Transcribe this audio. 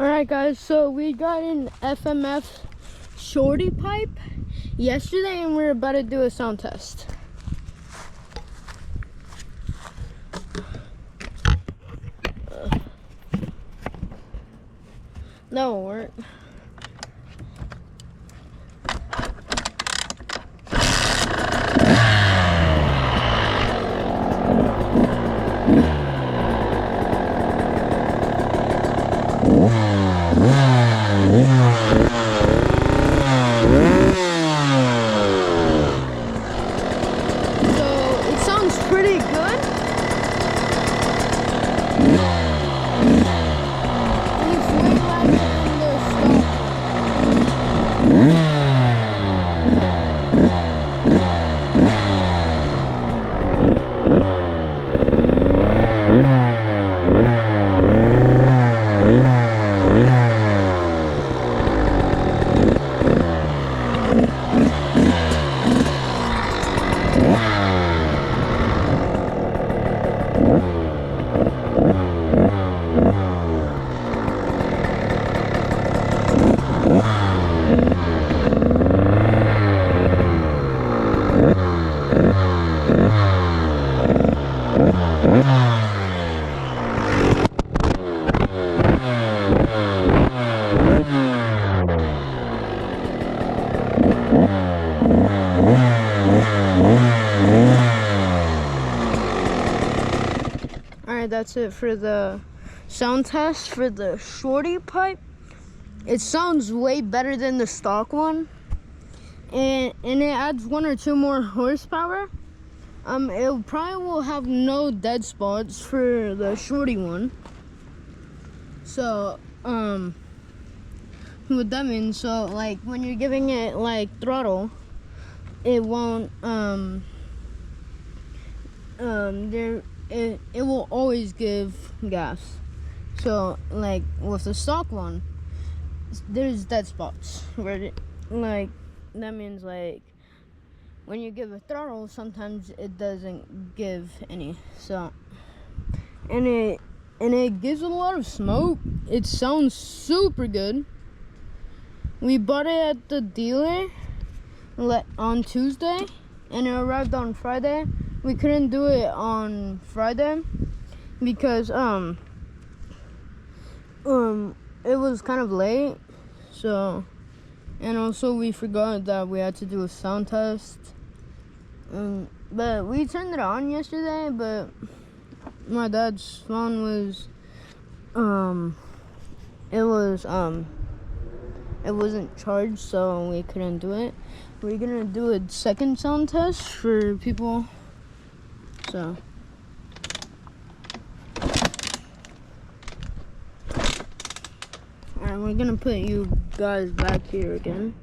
Alright guys, so we got an FMF shorty pipe yesterday and we're about to do a sound test. No, it won't. So it sounds pretty good. And it's way louder than the stock. Alright, that's it for the sound test for the shorty pipe. It sounds way better than the stock one. And it adds 1 or 2 more horsepower. It probably will have no dead spots for the shorty one. So, what that means, so like when you're giving it like throttle, it won't, it will always give gas. So like with the stock one, there's dead spots where that means like when you give a throttle, sometimes it doesn't give any. So and it gives a lot of smoke. It sounds super good. We bought it at the dealer on Tuesday and it arrived on Friday. We couldn't do it on Friday because it was kind of late. So, and also we forgot that we had to do a sound test. But we turned it on yesterday, but my dad's phone was it wasn't charged, so we couldn't do it. We're gonna do a second sound test for people. So alright, we're gonna put you guys back here again.